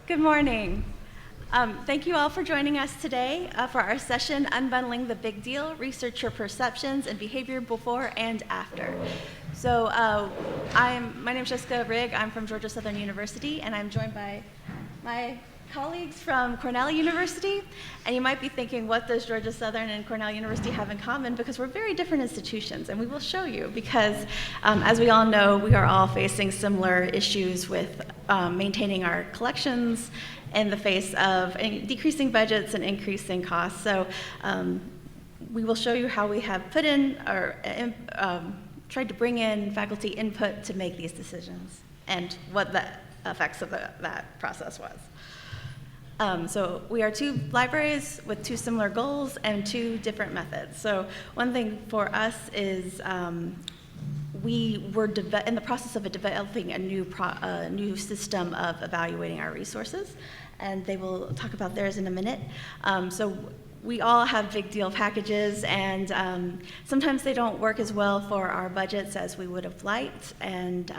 Good morning. Thank you all for joining us today for our session, Unbundling the Big Deal, Researcher Perceptions and Behavior Before and After. So my name is Jessica Rigg. I'm from Georgia Southern University, and I'm joined by my colleagues from Cornell University. And you might be thinking, what does Georgia Southern and Cornell University have in common? Because we're very different institutions, and we will show you, because as we all know, we are all facing similar issues with maintaining our collections in the face of decreasing budgets and increasing costs. So we will show you how we have put in or tried to bring in faculty input to make these decisions and what the effects of that process was. So we are two libraries with two similar goals and two different methods. So one thing for us is we were in the process of developing a new system of evaluating our resources, and they will talk about theirs in a minute. So we all have big deal packages, and sometimes they don't work as well for our budgets as we would have liked, and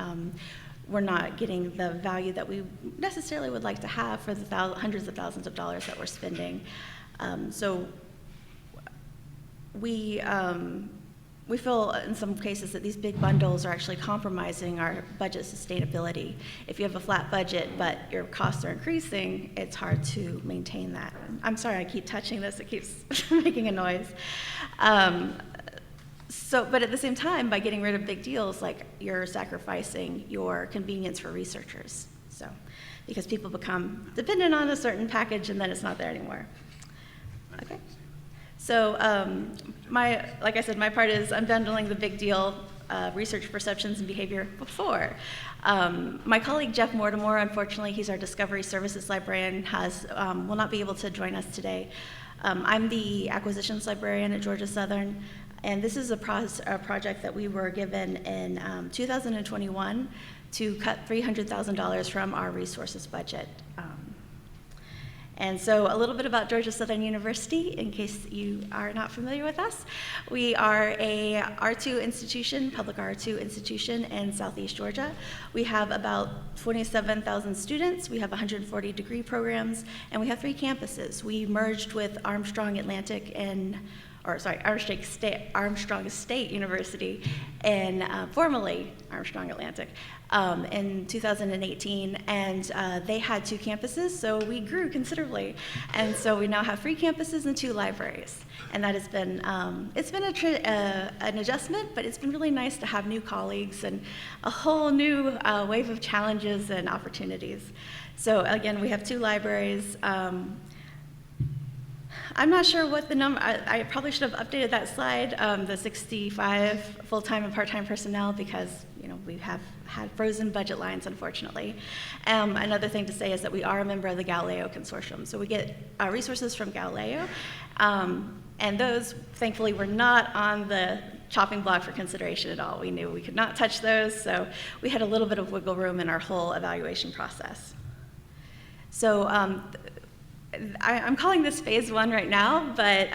we're not getting the value that we necessarily would like to have for the hundreds of thousands of dollars that we're spending. So we feel in some cases that these big bundles are actually compromising our budget sustainability. If you have a flat budget but your costs are increasing, it's hard to maintain that. I'm sorry, I keep touching this, it keeps making a noise. But at the same time, by getting rid of big deals, like, you're sacrificing your convenience for researchers. So, because people become dependent on a certain package and then it's not there anymore. Okay. So, like I said, my part is unbundling the big deal, research perceptions and behavior before. My colleague Jeff Mortimer, unfortunately, he's our discovery services librarian, will not be able to join us today. I'm the acquisitions librarian at Georgia Southern. And this is a project that we were given in 2021 to cut $300,000 from our resources budget. And so a little bit about Georgia Southern University, in case you are not familiar with us. We are a R2 institution, public R2 institution in Southeast Georgia. We have about 27,000 students. We have 140 degree programs, and we have 3 campuses. We merged with Armstrong State University, and formerly Armstrong Atlantic, in 2018, and they had 2 campuses, so we grew considerably, and so we now have 3 campuses and 2 libraries, and that has been it's been an adjustment, but it's been really nice to have new colleagues and a whole new wave of challenges and opportunities. So again, we have 2 libraries. I'm not sure what the number, I probably should have updated that slide, the 65 full-time and part-time personnel, because we have had frozen budget lines, unfortunately. Another thing to say is that we are a member of the Galileo Consortium. So we get resources from Galileo, and those, thankfully, were not on the chopping block for consideration at all. We knew we could not touch those, so we had a little bit of wiggle room in our whole evaluation process. So I'm calling this phase 1 right now, but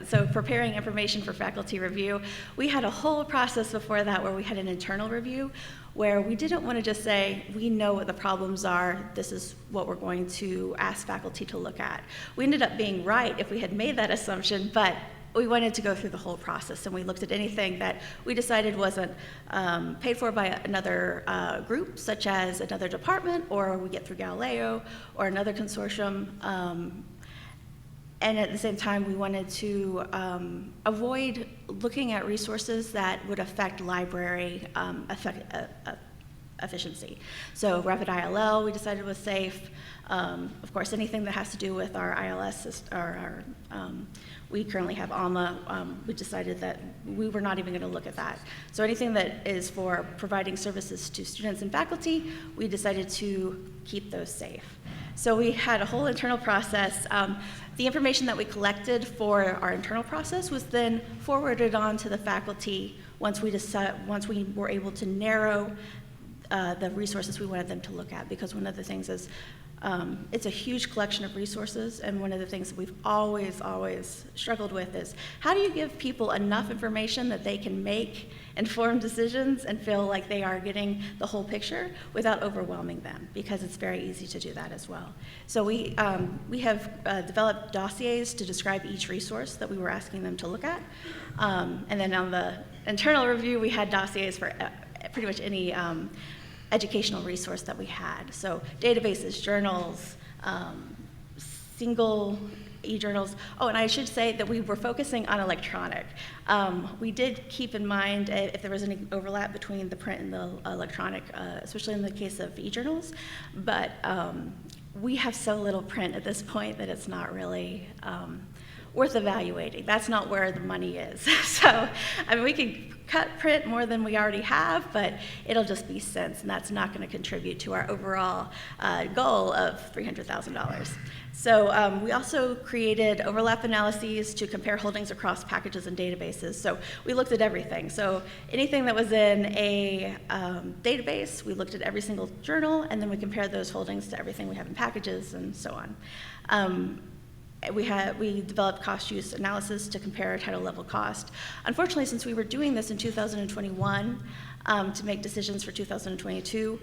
so preparing information for faculty review. We had a whole process before that where we had an internal review, where we didn't want to just say, we know what the problems are, this is what we're going to ask faculty to look at. We ended up being right if we had made that assumption, but we wanted to go through the whole process, and we looked at anything that we decided wasn't paid for by another group, such as another department, or we get through Galileo, or another consortium. And at the same time, we wanted to avoid looking at resources that would affect library efficiency. So Rapid ILL, we decided was safe. Of course, anything that has to do with our ILS system, we currently have ALMA. We decided that we were not even going to look at that. So anything that is for providing services to students and faculty, we decided to keep those safe. So we had a whole internal process. The information that we collected for our internal process was then forwarded on to the faculty once we were able to narrow the resources we wanted them to look at, because one of the things is It's a huge collection of resources, and one of the things that we've always struggled with is how do you give people enough information that they can make informed decisions and feel like they are getting the whole picture without overwhelming them, because it's very easy to do that as well. So we have developed dossiers to describe each resource that we were asking them to look at, and then on the internal review, we had dossiers for pretty much any educational resource that we had. So databases, journals, single e-journals. Oh, and I should say that we were focusing on electronic. We did keep in mind if there was any overlap between the print and the electronic, especially in the case of e-journals, but we have so little print at this point that it's not really worth evaluating. That's not where the money is. So, I mean, we can cut print more than we already have, but it'll just be cents, and that's not going to contribute to our overall goal of $300,000. So we also created overlap analyses to compare holdings across packages and databases. So we looked at everything. So anything that was in a database, we looked at every single journal, and then we compared those holdings to everything we have in packages and so on. We developed cost-use analysis to compare title level cost. Unfortunately, since we were doing this in 2021 to make decisions for 2022,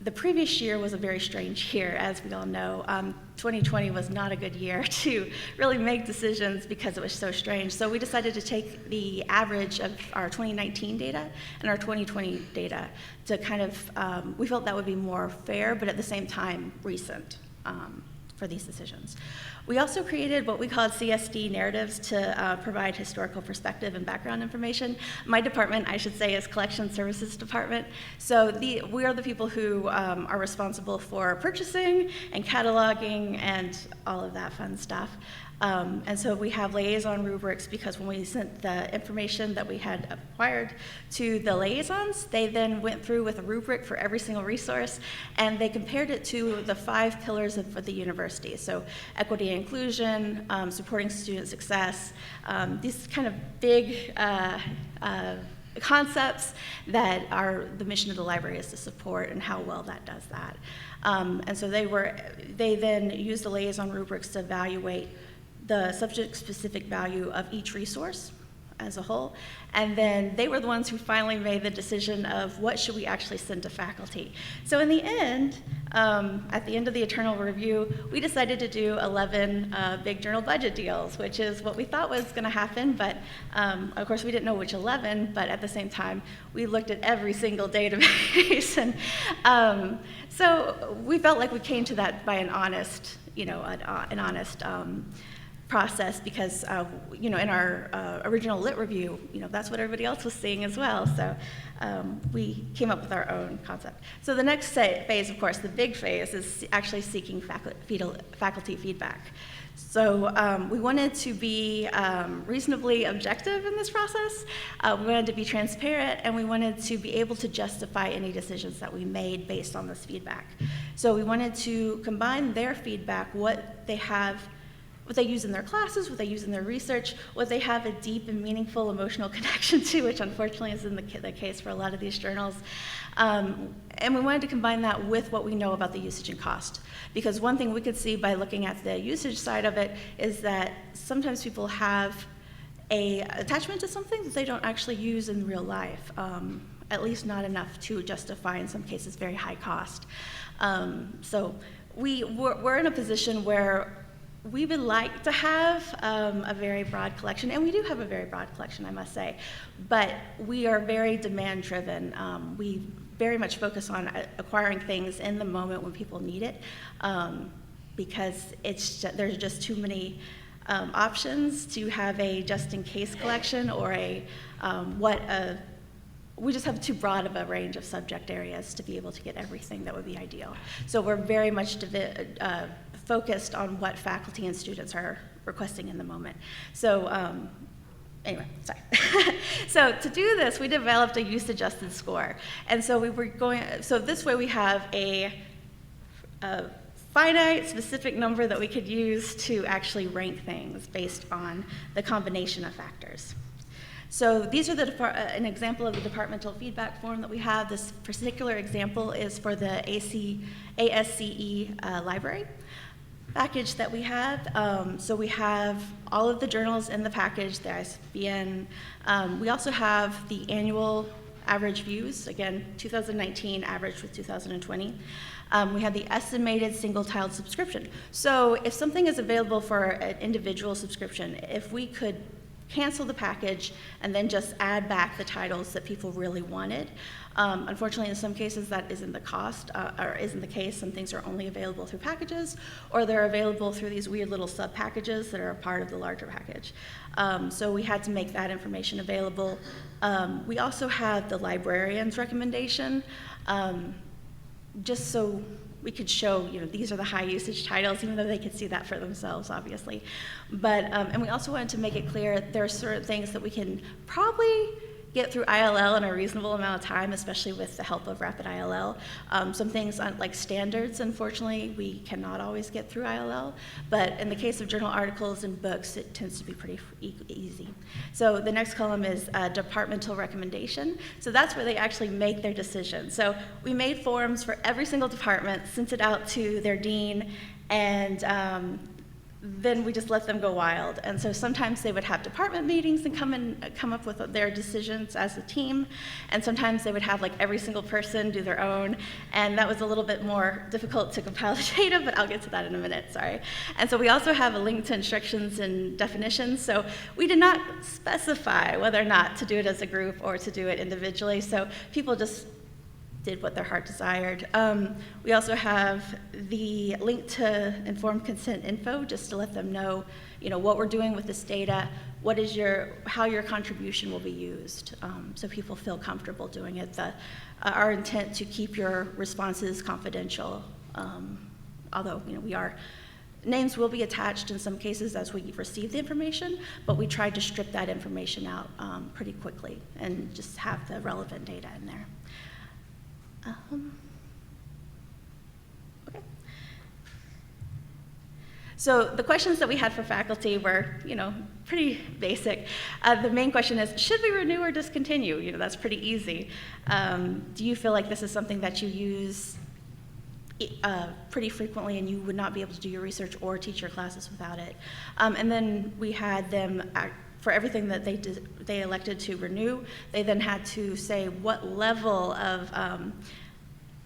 the previous year was a very strange year, as we all know. 2020 was not a good year to really make decisions because it was so strange. So we decided to take the average of our 2019 data and our 2020 data to kind of, we felt that would be more fair, but at the same time, recent for these decisions. We also created what we called CSD narratives to provide historical perspective and background information. My department, I should say, is Collection Services Department. So we are the people who are responsible for purchasing and cataloging and all of that fun stuff. And so we have liaison rubrics because when we sent the information that we had acquired to the liaisons, they then went through with a rubric for every single resource, and they compared it to the 5 pillars of the university. So equity and inclusion, supporting student success, these kind of big concepts that are the mission of the library is to support and how well that does that. And so they then used the liaison rubrics to evaluate the subject-specific value of each resource as a whole, and then they were the ones who finally made the decision of what should we actually send to faculty. So in the end, at the end of the internal review, we decided to do 11 big journal budget deals, which is what we thought was going to happen, but of course we didn't know which 11, but at the same time, we looked at every single database, and so we felt like we came to that by an honest, an honest process because, in our original lit review, that's what everybody else was seeing as well. So we came up with our own concept. So the next phase, of course, the big phase, is actually seeking faculty feedback. So we wanted to be reasonably objective in this process. We wanted to be transparent, and we wanted to be able to justify any decisions that we made based on this feedback. So we wanted to combine their feedback, what they use in their classes, what they use in their research, what they have a deep and meaningful emotional connection to, which unfortunately is in the case for a lot of these journals. And we wanted to combine that with what we know about the usage and cost. Because one thing we could see by looking at the usage side of it is that sometimes people have an attachment to something that they don't actually use in real life, at least not enough to justify, in some cases, very high cost. So we're in a position where we would like to have a very broad collection, and we do have a very broad collection, I must say, but we are very demand-driven. We very much focus on acquiring things in the moment when people need it, because there's just too many options to have a just-in-case collection or we just have too broad of a range of subject areas to be able to get everything that would be ideal. So we're very much focused on what faculty and students are requesting in the moment. So anyway, sorry. So to do this, we developed a use-adjusted score. And so so this way we have a finite, specific number that we could use to actually rank things based on the combination of factors. So these are an example of the departmental feedback form that we have. This particular example is for the ASCE library package that we have. So we have all of the journals in the package, the ISBN. We also have the annual average views, again, 2019 averaged with 2020. We have the estimated single-tiled subscription. So if something is available for an individual subscription, if we could cancel the package and then just add back the titles that people really wanted. Unfortunately, in some cases, that isn't the cost, or isn't the case. Some things are only available through packages, or they're available through these weird little sub-packages that are a part of the larger package. So we had to make that information available. We also have the librarian's recommendation, just so we could show, these are the high usage titles, even though they could see that for themselves, obviously. But, and we also wanted to make it clear there are certain things that we can probably get through ILL in a reasonable amount of time, especially with the help of Rapid ILL. Some things like standards, unfortunately, we cannot always get through ILL, but in the case of journal articles and books, it tends to be pretty easy. So the next column is departmental recommendation. So that's where they actually make their decision. So we made forms for every single department, sent it out to their dean, and then we just let them go wild. And so sometimes they would have department meetings and come up with their decisions as a team, and sometimes they would have like every single person do their own, and that was a little bit more difficult to compile the data, but I'll get to that in a minute, sorry. And so we also have a link to instructions and definitions, so we did not specify whether or not to do it as a group or to do it individually, so people just did what their heart desired. We also have the link to informed consent info, just to let them know, what we're doing with this data, how your contribution will be used, so people feel comfortable doing it. Our intent to keep your responses confidential, although names will be attached in some cases as we receive the information, but we tried to strip that information out pretty quickly and just have the relevant data in there. Okay. So the questions that we had for faculty were, pretty basic. The main question is, should we renew or discontinue? That's pretty easy. Do you feel like this is something that you use pretty frequently and you would not be able to do your research or teach your classes without it? And then we had them for everything that they elected to renew, they then had to say what level of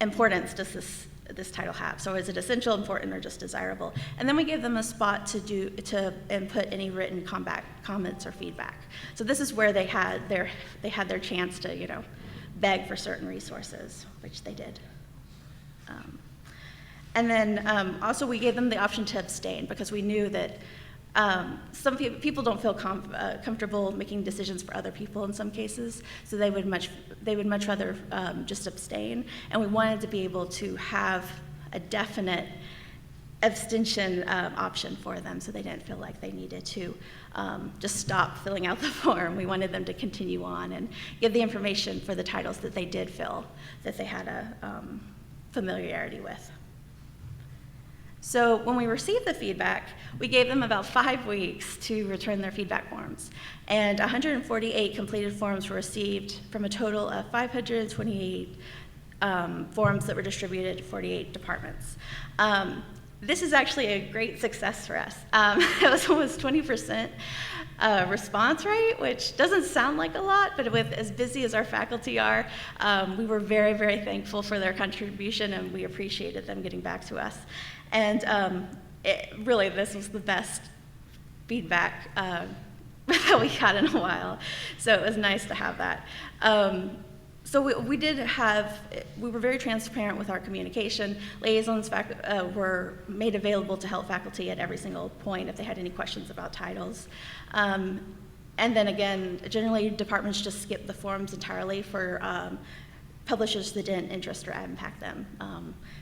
importance does this title have. So is it essential, important, or just desirable? And then we gave them a spot to input any written comments or feedback. So this is where they had their chance to beg for certain resources, which they did. And then also we gave them the option to abstain, because we knew that some people don't feel comfortable making decisions for other people in some cases, so they would much rather just abstain. And we wanted to be able to have a definite abstention option for them, so they didn't feel like they needed to just stop filling out the form. We wanted them to continue on and give the information for the titles that they did fill, that they had a familiarity with. So when we received the feedback, we gave them about 5 weeks to return their feedback forms. And 148 completed forms were received from a total of 528 forms that were distributed to 48 departments. This is actually a great success for us. It was almost 20% response rate, which doesn't sound like a lot, but with as busy as our faculty are, we were very, very thankful for their contribution, and we appreciated them getting back to us. And really, this was the best feedback that we had in a while, so it was nice to have that. So we were very transparent with our communication. Liaisons were made available to help faculty at every single point if they had any questions about titles. And then again, generally departments just skip the forms entirely for publishers that didn't interest or impact them.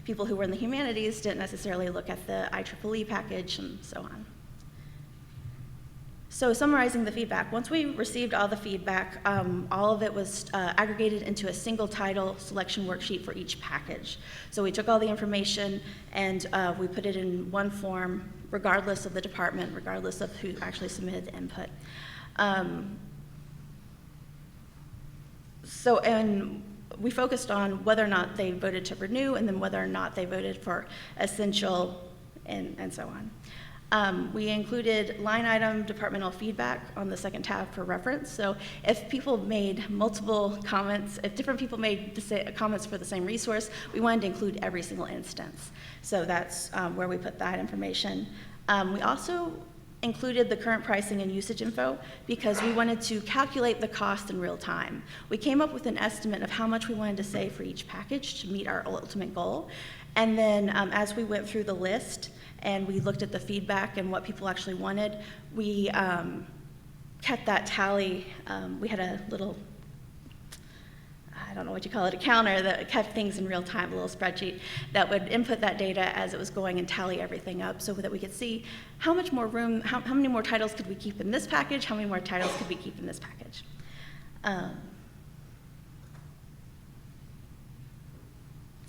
People who were in the humanities didn't necessarily look at the IEEE package and so on. So summarizing the feedback, once we received all the feedback, all of it was aggregated into a single title selection worksheet for each package. So we took all the information and we put it in one form, regardless of the department, regardless of who actually submitted the input. and we focused on whether or not they voted to renew, and then whether or not they voted for essential, and so on. We included line item departmental feedback on the second tab for reference. So if people made multiple comments, if different people made comments for the same resource, we wanted to include every single instance. So that's where we put that information. We also included the current pricing and usage info because we wanted to calculate the cost in real time. We came up with an estimate of how much we wanted to save for each package to meet our ultimate goal. And then as we went through the list and we looked at the feedback and what people actually wanted, we kept that tally. We had a little, I don't know what you call it, a counter that kept things in real time, a little spreadsheet that would input that data as it was going and tally everything up so that we could see how much more room, how many more titles could we keep in this package, how many more titles could we keep in this package.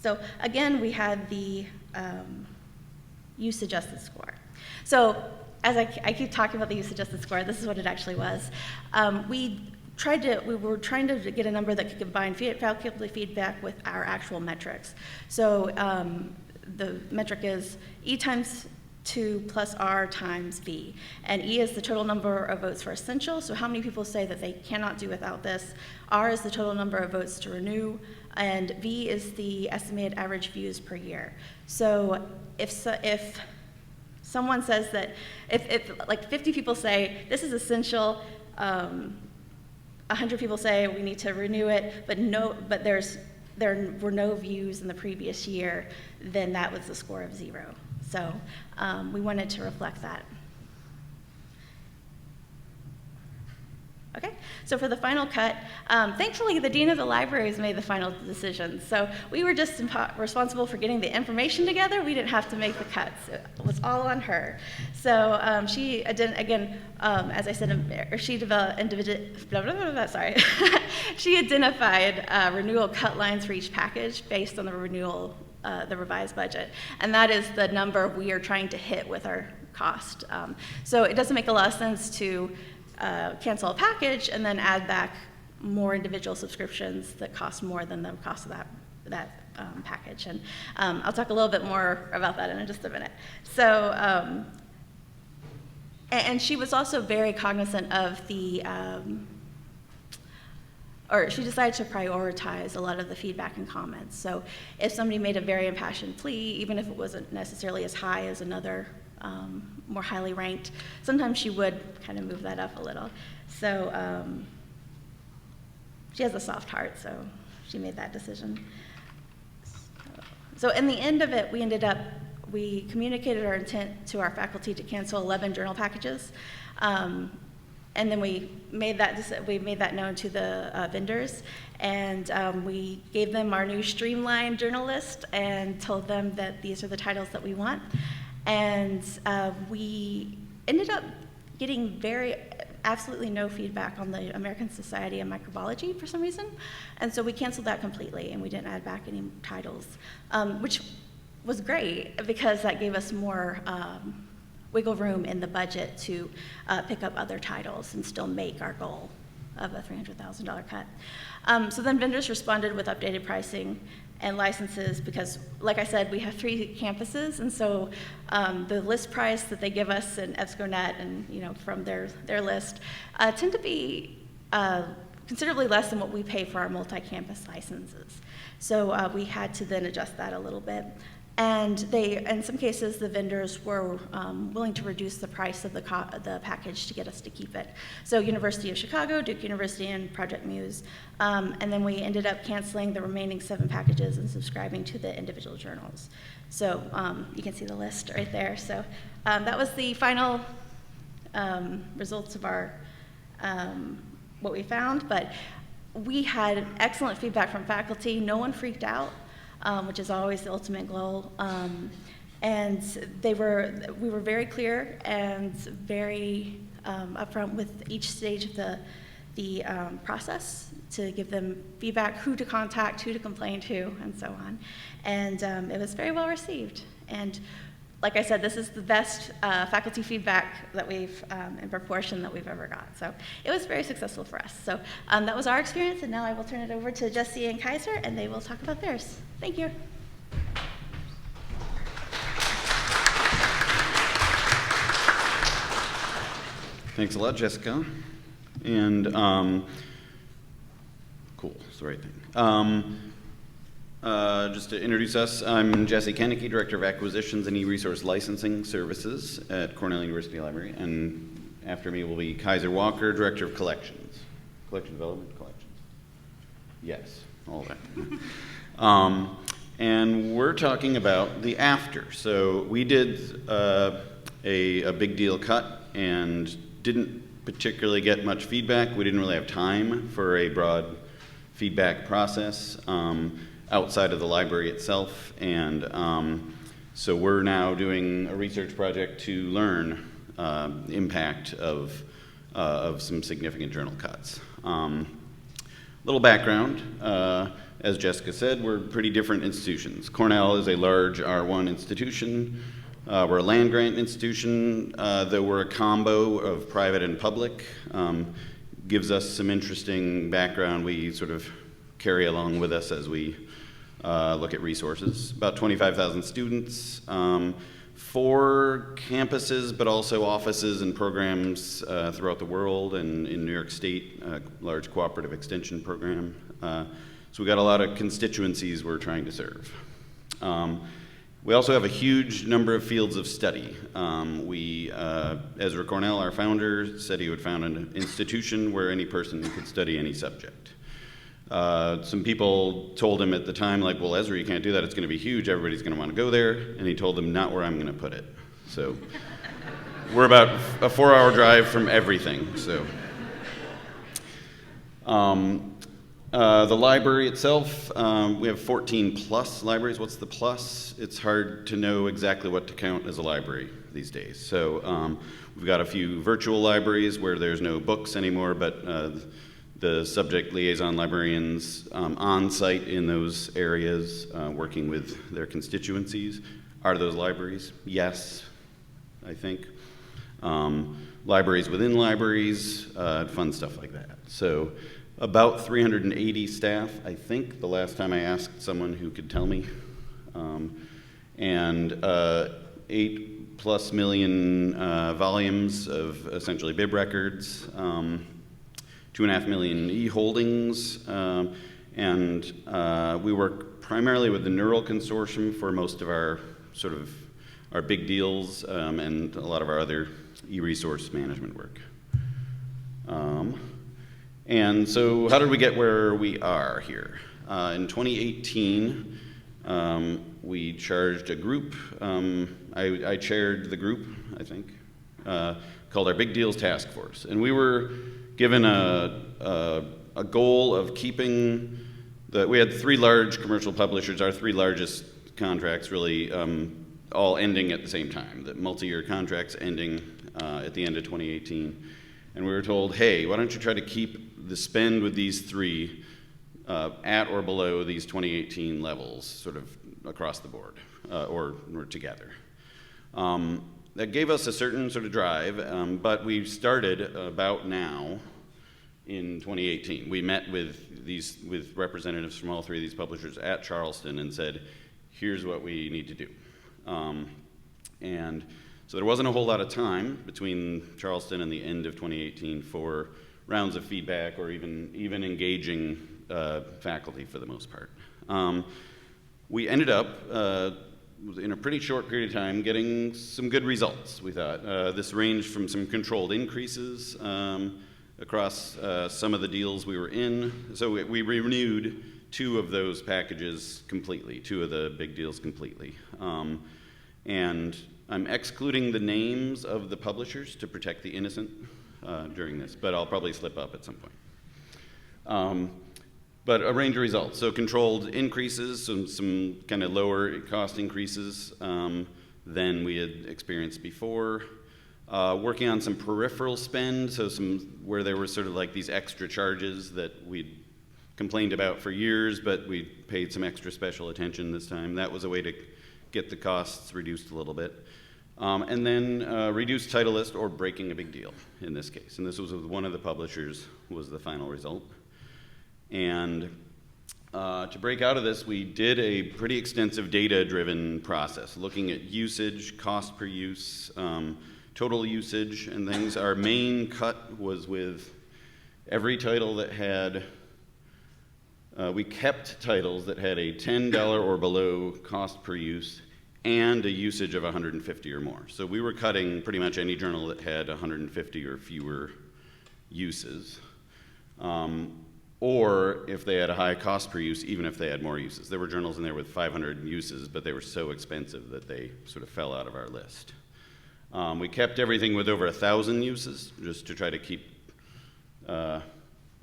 So again, we had the use-adjusted score. So as I keep talking about the use-adjusted score, this is what it actually was. We were trying to get a number that could combine faculty feedback with our actual metrics. So the metric is E times 2 plus R times V. And E is the total number of votes for essential, so how many people say that they cannot do without this. R is the total number of votes to renew, and V is the estimated average views per year. So if someone says that, if like 50 people say this is essential, 100 people say we need to renew it, but there were no views in the previous year, then that was the score of 0. So we wanted to reflect that. Okay, so for the final cut, thankfully the Dean of the Libraries made the final decision. So we were just responsible for getting the information together. We didn't have to make the cuts. It was all on her. So she, again, as I said, she developed, she identified renewal cut lines for each package based on the renewal, the revised budget. And that is the number we are trying to hit with our cost. So it doesn't make a lot of sense to cancel a package and then add back more individual subscriptions that cost more than the cost of that package. And I'll talk a little bit more about that in just a minute. So, and she was also very cognizant of the, or she decided to prioritize a lot of the feedback and comments. So if somebody made a very impassioned plea, even if it wasn't necessarily as high as another more highly ranked, sometimes she would kind of move that up a little. So she has a soft heart, so she made that decision. So in the end of it, we communicated our intent to our faculty to cancel 11 journal packages. And then we made that known to the vendors, and we gave them our new streamlined journal list and told them that these are the titles that we want. And we ended up getting absolutely no feedback on the American Society of Microbiology for some reason. And so we canceled that completely, and we didn't add back any titles, which was great because that gave us more wiggle room in the budget to pick up other titles and still make our goal of a $300,000 cut. So then vendors responded with updated pricing and licenses because, like I said, we have 3 campuses, and so the list price that they give us in EBSCOnet and from their list tend to be considerably less than what we pay for our multi-campus licenses. So we had to then adjust that a little bit. And in some cases, the vendors were willing to reduce the price of the package to get us to keep it. So University of Chicago, Duke University, and Project Muse. And then we ended up canceling the remaining 7 packages and subscribing to the individual journals. So you can see the list right there. So that was the final results of our what we found. But we had excellent feedback from faculty. No one freaked out. Which is always the ultimate goal. And we were very clear and very upfront with each stage of the process to give them feedback, who to contact, who to complain to, and so on. And it was very well received. And like I said, this is the best faculty feedback that we've, in proportion that we've ever got. So it was very successful for us. So that was our experience, and now I will turn it over to Jesse and Kaiser, and they will talk about theirs. Thank you. Thanks a lot, Jessica. And cool, it's the right thing. Just to introduce us, I'm Jesse Kennecke, Director of Acquisitions and E-Resource Licensing Services at Cornell University Library. And after me will be Kaiser Walker, Director of Collections. Collection Development? Collections. Yes, all that. And we're talking about the after. So we did a big deal cut and didn't particularly get much feedback. We didn't really have time for a broad feedback process outside of the library itself, and so we're now doing a research project to learn the impact of some significant journal cuts. Little background, as Jessica said, we're pretty different institutions. Cornell is a large R1 institution. We're a land-grant institution, though we're a combo of private and public. Gives us some interesting background we sort of carry along with us as we look at resources. About 25,000 students, 4 campuses, but also offices and programs throughout the world, and in New York State, a large cooperative extension program. So we got a lot of constituencies we're trying to serve. We also have a huge number of fields of study. Ezra Cornell, our founder, said he would found an institution where any person could study any subject. Some people told him at the time, like, well, Ezra, you can't do that. It's going to be huge. Everybody's going to want to go there. And he told them, not where I'm going to put it. So we're about a 4-hour drive from everything. So the library itself, we have 14 plus libraries. What's the plus? It's hard to know exactly what to count as a library these days. So we've got a few virtual libraries where there's no books anymore, but the subject liaison librarians on site in those areas working with their constituencies. Are those libraries? Yes, I think. Libraries within libraries, fun stuff like that. So about 380 staff, I think, the last time I asked someone who could tell me. And 8+ million volumes of essentially bib records, 2.5 million e-holdings, and we work primarily with the Neural Consortium for most of our our big deals and a lot of our other e-resource management work. And so how did we get where we are here? In 2018, we charged a group, I chaired the group, I think, called our Big Deals Task Force. And we were given a goal of keeping we had 3 large commercial publishers, our 3 largest contracts really all ending at the same time, the multi-year contracts ending at the end of 2018. And we were told, hey, why don't you try to keep the spend with these 3 at or below these 2018 levels, sort of across the board, or together. That gave us a certain sort of drive, but we started about now in 2018. We met with representatives from all 3 of these publishers at Charleston and said, here's what we need to do. And so there wasn't a whole lot of time between Charleston and the end of 2018 for rounds of feedback or even engaging faculty for the most part. We ended up, in a pretty short period of time, getting some good results, we thought. This ranged from some controlled increases across some of the deals we were in. So we renewed 2 of those packages completely, 2 of the big deals completely. And I'm excluding the names of the publishers to protect the innocent during this, but I'll probably slip up at some point. But a range of results. So controlled increases, some kind of lower cost increases than we had experienced before. Working on some peripheral spend, so where there were sort of like these extra charges that we'd complained about for years, but we paid some extra special attention this time. That was a way to get the costs reduced a little bit. And then reduce title list or breaking a big deal in this case. And this was with one of the publishers was the final result. And to break out of this, we did a pretty extensive data-driven process, looking at usage, cost per use, total usage, and things. Our main cut was with every title that had, we kept titles that had a $10 or below cost per use and a usage of 150 or more. So we were cutting pretty much any journal that had 150 or fewer uses. Or if they had a high cost per use, even if they had more uses. There were journals in there with 500 uses, but they were so expensive that they sort of fell out of our list. We kept everything with over 1,000 uses, just to try to keep the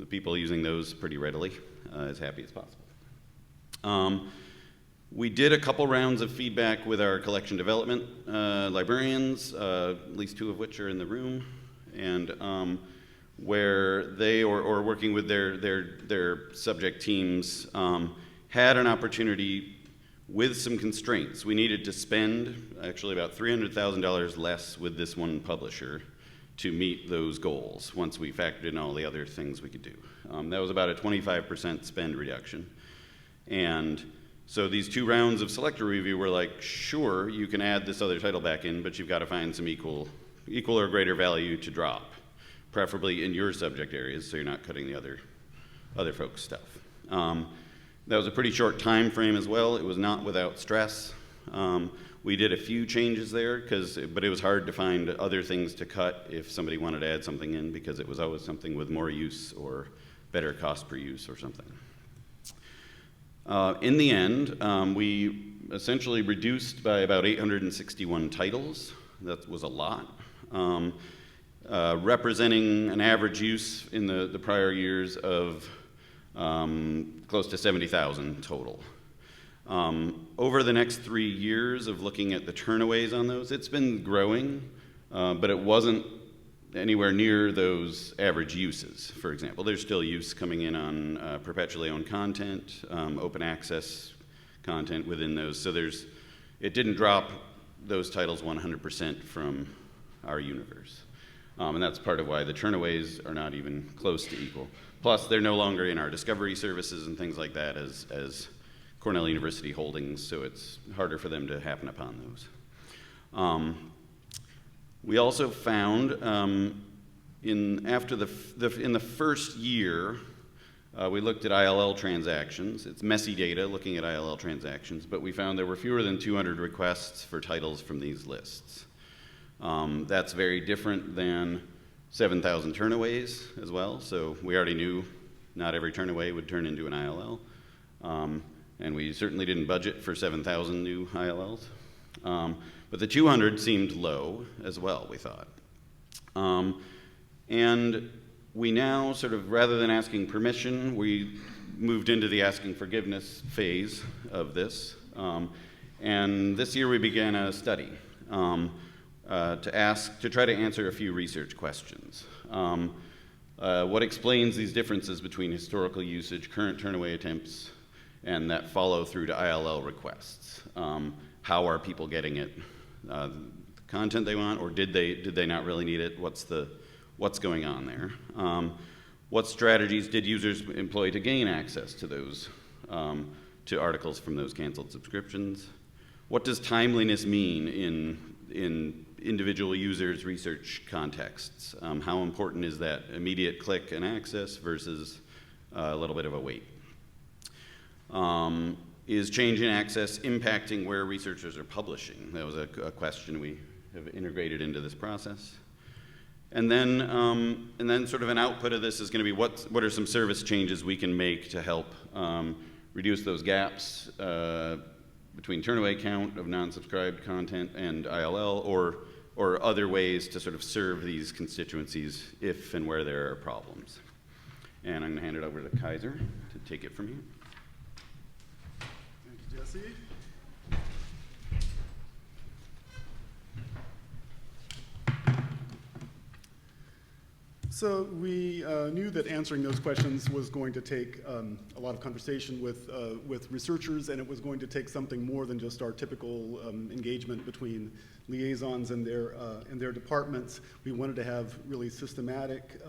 people using those pretty readily as happy as possible. We did a couple rounds of feedback with our collection development librarians, at least 2 of which are in the room, and where they, or working with their subject teams, had an opportunity with some constraints. We needed to spend actually about $300,000 less with this one publisher to meet those goals once we factored in all the other things we could do. That was about a 25% spend reduction. And so these 2 rounds of selector review were like, sure, you can add this other title back in, but you've got to find some equal or greater value to drop, preferably in your subject areas, so you're not cutting the other folks' stuff. That was a pretty short time frame as well. It was not without stress. We did a few changes there, but it was hard to find other things to cut if somebody wanted to add something in, because it was always something with more use or better cost per use or something. In the end, we essentially reduced by about 861 titles. That was a lot. Representing an average use in the prior years of close to 70,000 total. Over the next 3 years of looking at the turnaways on those, it's been growing, but it wasn't anywhere near those average uses, for example. There's still use coming in on perpetually owned content, open access content within those. So it didn't drop those titles 100% from our universe. And that's part of why the turnaways are not even close to equal. Plus, they're no longer in our discovery services and things like that as Cornell University holdings, so it's harder for them to happen upon those. We also found in the first year, we looked at ILL transactions. It's messy data looking at ILL transactions, but we found there were fewer than 200 requests for titles from these lists. That's very different than 7,000 turnaways as well, so we already knew not every turnaway would turn into an ILL, and we certainly didn't budget for 7,000 new ILLs. But the 200 seemed low as well, we thought. And we now sort of, rather than asking permission, we moved into the asking forgiveness phase of this. And this year we began a study to try to answer a few research questions. What explains these differences between historical usage, current turnaway attempts, and that follow through to ILL requests? How are people getting it? The content they want, or did they not really need it? What's going on there? What strategies did users employ to gain access to those to articles from those canceled subscriptions? What does timeliness mean in individual users' research contexts? How important is that immediate click and access versus a little bit of a wait? Is change in access impacting where researchers are publishing? That was a question we have integrated into this process. And then sort of an output of this is going to be what are some service changes we can make to help reduce those gaps between turnaway count of non-subscribed content and ILL, or other ways to sort of serve these constituencies if and where there are problems. And I'm going to hand it over to Kaiser to take it from here. Thank you, Jesse. So we knew that answering those questions was going to take a lot of conversation with researchers, and it was going to take something more than just our typical engagement between liaisons and their departments. We wanted to have really systematic,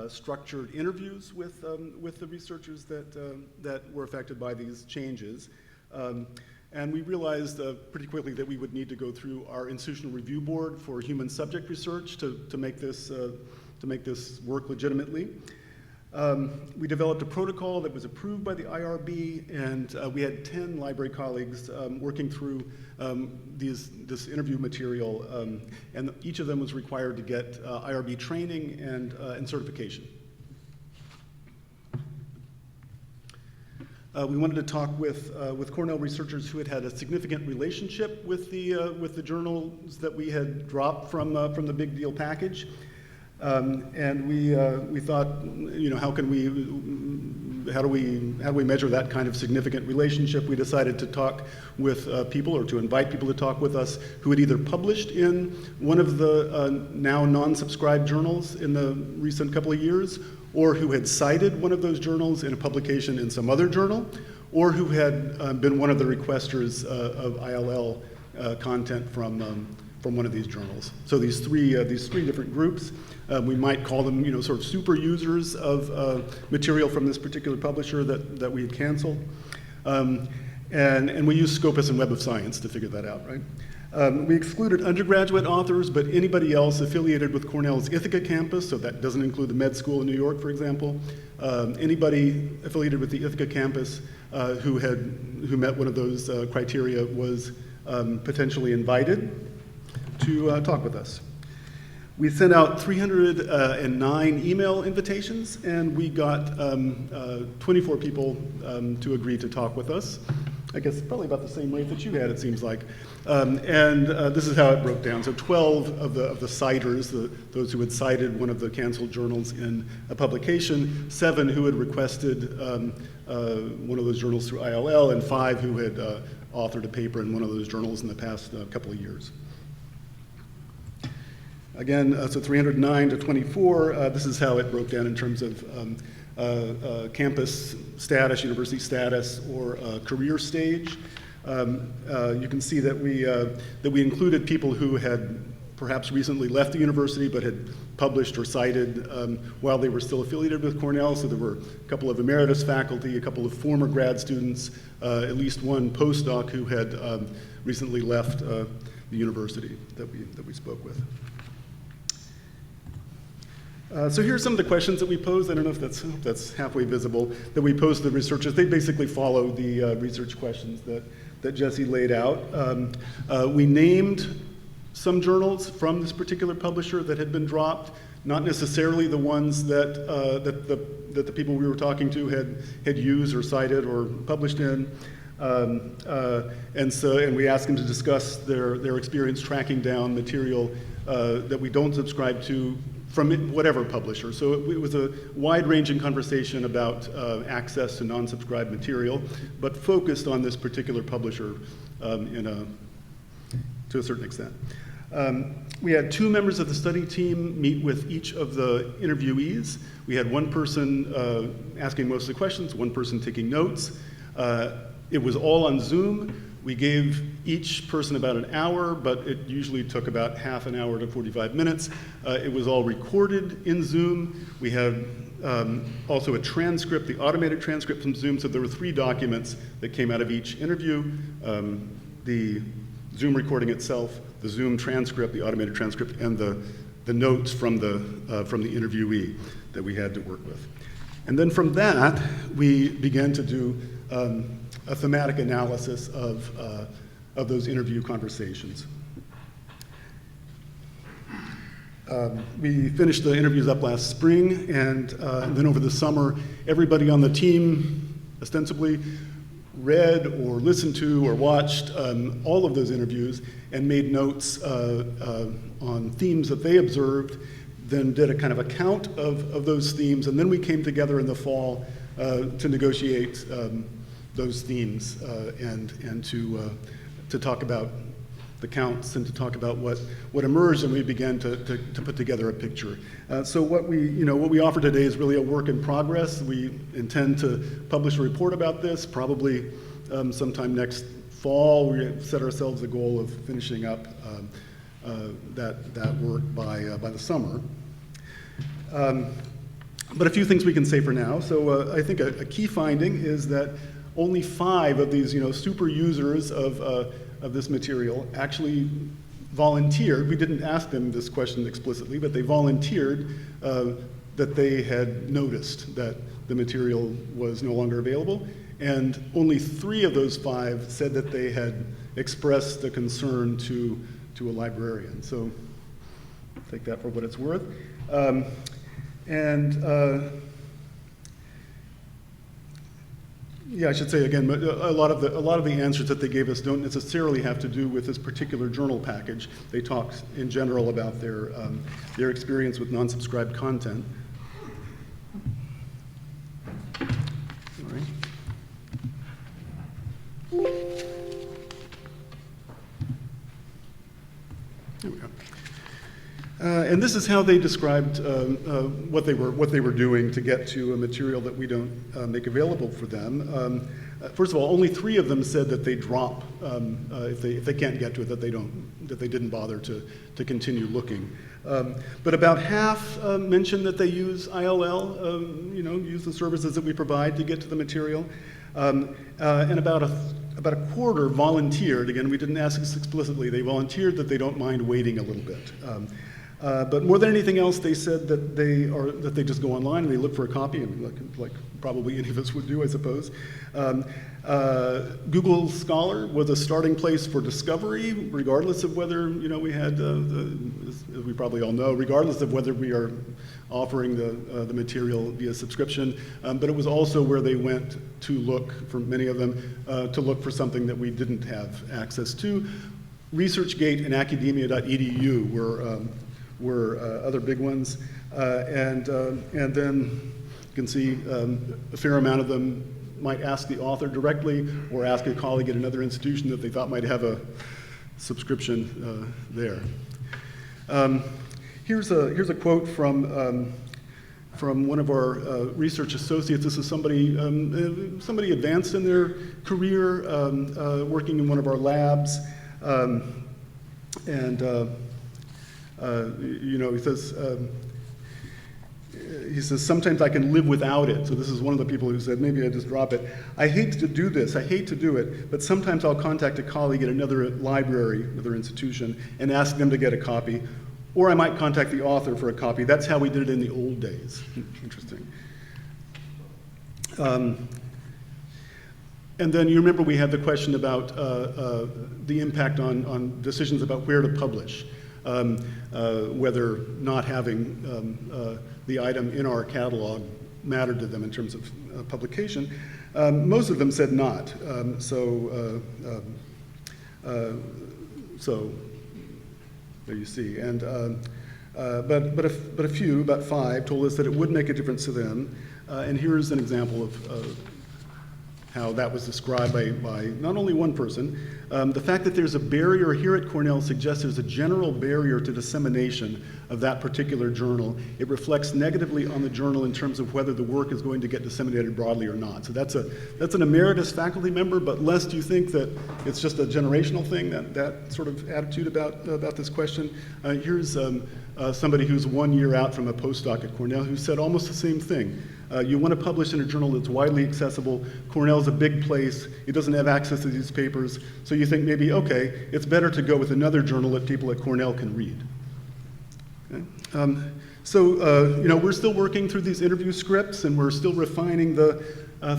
structured interviews with the researchers that were affected by these changes. And we realized pretty quickly that we would need to go through our institutional review board for human subject research to make this work legitimately. We developed a protocol that was approved by the IRB, and we had 10 library colleagues working through this interview material, and each of them was required to get IRB training and certification. We wanted to talk with Cornell researchers who had a significant relationship with the journals that we had dropped from the Big Deal package. And we thought, how do we measure that kind of significant relationship? We decided to talk with people, or to invite people to talk with us, who had either published in one of the now non-subscribed journals in the recent couple of years, or who had cited one of those journals in a publication in some other journal, or who had been one of the requesters of ILL content from one of these journals. So these three different groups, we might call them, sort of super users of material from this particular publisher that we had canceled. And we used Scopus and Web of Science to figure that out, right? We excluded undergraduate authors, but anybody else affiliated with Cornell's Ithaca campus, so that doesn't include the med school in New York, for example. Anybody affiliated with the Ithaca campus who met one of those criteria was potentially invited to talk with us. We sent out 309 email invitations, and we got 24 people to agree to talk with us. I guess probably about the same rate that you had, it seems like. This is how it broke down. So 12 of the citers, those who had cited one of the canceled journals in a publication, 7 who had requested one of those journals through ILL, and 5 who had authored a paper in one of those journals in the past couple of years. Again, so 309 to 24, this is how it broke down in terms of campus status, university status, or career stage. You can see that we included people who had perhaps recently left the university but had published or cited while they were still affiliated with Cornell. So there were a couple of emeritus faculty, a couple of former grad students, at least one postdoc who had recently left the university that we spoke with. So here are some of the questions that we posed. I don't know if that's halfway visible, that we posed to the researchers. They basically follow the research questions that Jesse laid out. We named some journals from this particular publisher that had been dropped, not necessarily the ones that the people we were talking to had used or cited or published in. And we asked them to discuss their experience tracking down material that we don't subscribe to from whatever publisher. So it was a wide-ranging conversation about access to non-subscribed material, but focused on this particular publisher to a certain extent. We had 2 members of the study team meet with each of the interviewees. We had one person asking most of the questions, one person taking notes. It was all on Zoom. We gave each person about an hour, but it usually took about half an hour to 45 minutes. It was all recorded in Zoom. We had also a transcript, the automated transcript from Zoom, so there were 3 documents that came out of each interview. The Zoom recording itself, the Zoom transcript, the automated transcript, and the notes from the interviewee that we had to work with. And then from that, we began to do a thematic analysis of those interview conversations. We finished the interviews up last spring, and then over the summer, everybody on the team ostensibly read or listened to or watched all of those interviews and made notes on themes that they observed, then did a kind of account of those themes, and then we came together in the fall to negotiate those themes and to talk about the counts and to talk about what emerged, and we began to put together a picture. So what we offer today is really a work in progress. We intend to publish a report about this probably sometime next fall. We set ourselves a goal of finishing up that work by the summer. But a few things we can say for now. So I think a key finding is that only 5 of these super users of this material actually volunteered. We didn't ask them this question explicitly, but they volunteered that they had noticed that the material was no longer available. And only 3 of those 5 said that they had expressed a concern to a librarian. So take that for what it's worth. Yeah, I should say again, a lot of the answers that they gave us don't necessarily have to do with this particular journal package. They talked in general about their experience with non-subscribed content. Sorry. There we go. And this is how they described what they were doing to get to a material that we don't make available for them. First of all, only 3 of them said that they drop if they can't get to it, that they didn't bother to continue looking. But about half mentioned that they use ILL, use the services that we provide to get to the material, and about a quarter volunteered. Again, we didn't ask this explicitly. They volunteered that they don't mind waiting a little bit. But more than anything else, they said that they just go online and they look for a copy, and like probably any of us would do, I suppose. Google Scholar was a starting place for discovery, regardless of whether we had, as we probably all know, regardless of whether we are offering the material via subscription. But it was also where they went to look, for many of them, to look for something that we didn't have access to. ResearchGate and academia.edu were other big ones, and then you can see a fair amount of them might ask the author directly or ask a colleague at another institution that they thought might have a subscription there. Here's a quote from one of our research associates. This is somebody advanced in their career, working in one of our labs, he says, sometimes I can live without it. So this is one of the people who said, maybe I just drop it. I hate to do this, I hate to do it, but sometimes I'll contact a colleague at another library, another institution, and ask them to get a copy. Or I might contact the author for a copy. That's how we did it in the old days. Interesting. And then you remember we had the question about the impact on decisions about where to publish. Whether not having the item in our catalog mattered to them in terms of publication. Most of them said not. So there you see. And but a few, about 5, told us that it would make a difference to them. And here's an example of how that was described by not only one person. The fact that there's a barrier here at Cornell suggests there's a general barrier to dissemination of that particular journal. It reflects negatively on the journal in terms of whether the work is going to get disseminated broadly or not. So that's an emeritus faculty member, but lest you think that it's just a generational thing, that sort of attitude about this question. Here's somebody who's 1 year out from a postdoc at Cornell who said almost the same thing. You want to publish in a journal that's widely accessible. Cornell's a big place. It doesn't have access to these papers. So you think maybe, okay, it's better to go with another journal that people at Cornell can read. Okay? We're still working through these interview scripts, and we're still refining the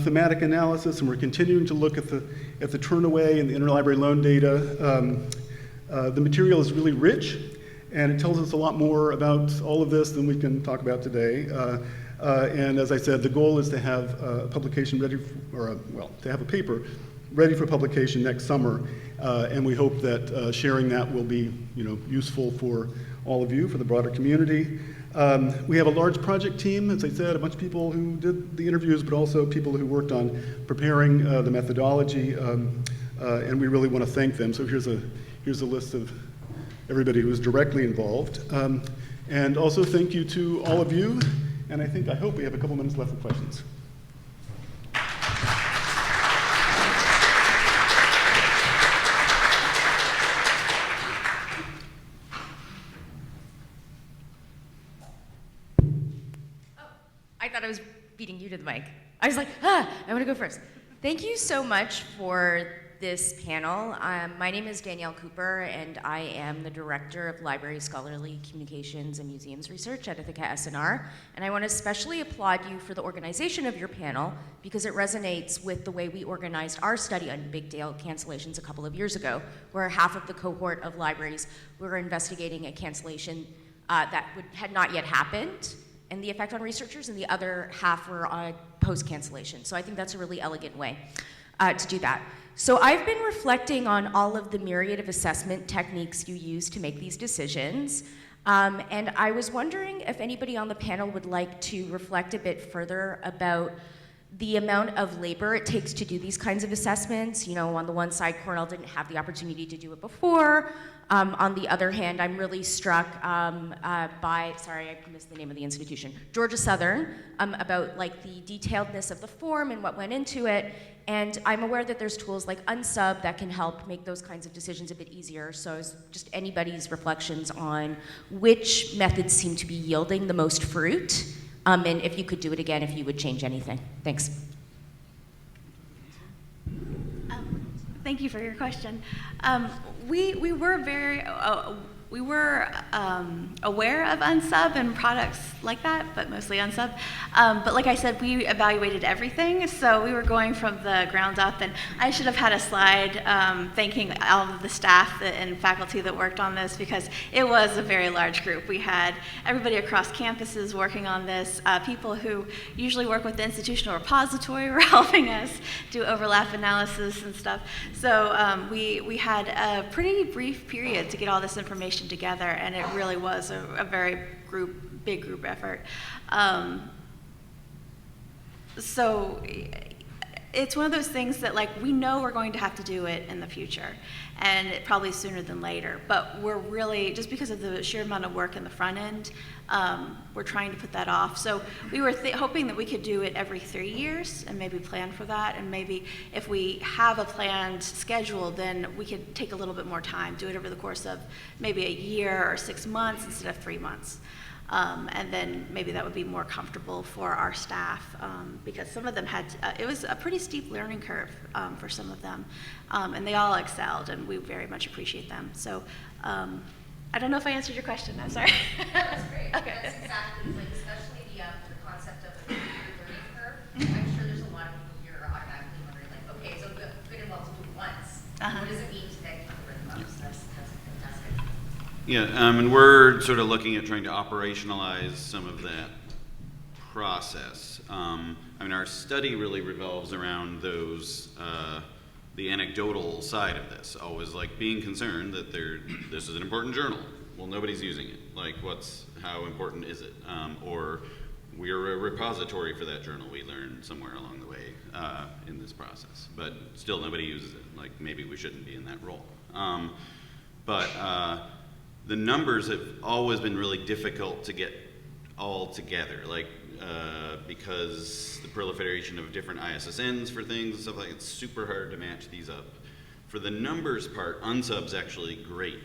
thematic analysis, and we're continuing to look at the Turnaway and the interlibrary loan data. The material is really rich, and it tells us a lot more about all of this than we can talk about today. And as I said, the goal is to have a publication ready, to have a paper ready for publication next summer. And we hope that sharing that will be, useful for all of you, for the broader community. We have a large project team, as I said, a bunch of people who did the interviews, but also people who worked on preparing the methodology, and we really want to thank them. So here's here's a list of everybody who was directly involved. And also thank you to all of you, and I hope we have a couple minutes left for questions. I thought I was beating you to the mic. I was like, I want to go first. Thank you so much for this panel. My name is Danielle Cooper, and I am the Director of Library, Scholarly Communications, and Museums Research at Ithaca S&R. And I want to especially applaud you for the organization of your panel because it resonates with the way we organized our study on big deal cancellations a couple of years ago, where half of the cohort of libraries were investigating a cancellation that had not yet happened, and the effect on researchers, and the other half were post-cancellation. So I think that's a really elegant way to do that. So I've been reflecting on all of the myriad of assessment techniques you use to make these decisions. And I was wondering if anybody on the panel would like to reflect a bit further about the amount of labor it takes to do these kinds of assessments. You know, on the one side, Cornell didn't have the opportunity to do it before. On the other hand, I'm really struck by, sorry, I missed the name of the institution, Georgia Southern, about like the detailedness of the form and what went into it. And I'm aware that there's tools like Unsub that can help make those kinds of decisions a bit easier. So just anybody's reflections on which methods seem to be yielding the most fruit, and if you could do it again, if you would change anything. Thanks. Thank you for your question. We were very aware of Unsub and products like that, but mostly Unsub. But like I said, we evaluated everything, so we were going from the ground up, and I should have had a slide thanking all of the staff and faculty that worked on this, because it was a very large group. We had everybody across campuses working on this. People who usually work with the institutional repository were helping us do overlap analysis and stuff. So we had a pretty brief period to get all this information together, and it really was a very big group effort. So it's one of those things that, like, we know we're going to have to do it in the future, and probably sooner than later, but we're really, just because of the sheer amount of work in the front end, we're trying to put that off. So we were hoping that we could do it every 3 years and maybe plan for that, and maybe if we have a planned schedule, then we could take a little bit more time, do it over the course of maybe a year or 6 months instead of 3 months. And then maybe that would be more comfortable for our staff, because some of them had, it was a pretty steep learning curve for some of them, and they all excelled, and we very much appreciate them. So I don't know if I answered your question. I'm sorry. That's great. Okay. That's exactly, like, especially the concept of a learning curve. I'm sure there's a lot of people here automatically wondering, like, okay, so good and well to do it once. What does it mean to then cover it up? So that's fantastic. Yeah, and we're sort of looking at trying to operationalize some of that process. I mean, our study really revolves around those, the anecdotal side of this, always like being concerned that this is an important journal. Well, nobody's using it. Like, how important is it? Or we're a repository for that journal, we learned somewhere along the way in this process. But still, nobody uses it. Like, maybe we shouldn't be in that role. But the numbers have always been really difficult to get all together, like because the proliferation of different ISSNs for things and stuff like that, it's super hard to match these up. For the numbers part, Unsub's actually great.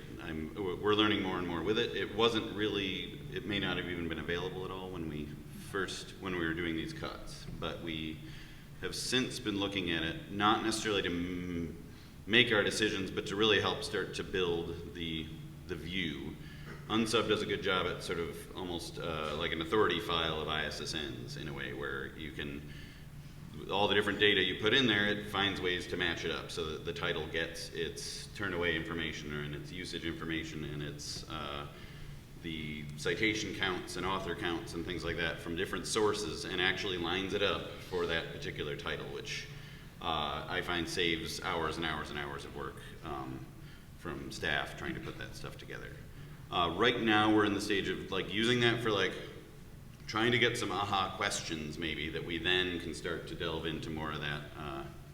We're learning more and more with it. It wasn't really, it may not have even been available at all when we were doing these cuts, but we have since been looking at it, not necessarily to make our decisions, but to really help start to build the view. Unsub does a good job at sort of almost like an authority file of ISSNs in a way where you can, all the different data you put in there, it finds ways to match it up so that the title gets its turnaway information and its usage information and its the citation counts and author counts and things like that from different sources and actually lines it up for that particular title, which I find saves hours and hours and hours of work from staff trying to put that stuff together. Right now we're in the stage of like using that for like trying to get some aha questions maybe that we then can start to delve into more of that,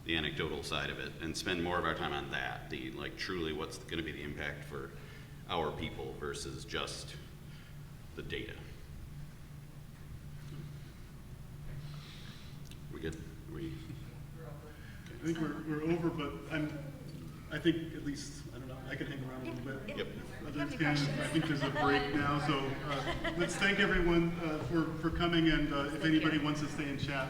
the anecdotal side of it, and spend more of our time on that, the like truly what's going to be the impact for our people versus just the data. We good? I think we're over, but I think at least, I don't know, I can hang around a little bit. Yep. Others can. I think there's a break now, so let's thank everyone for coming, and if anybody wants to stay and chat,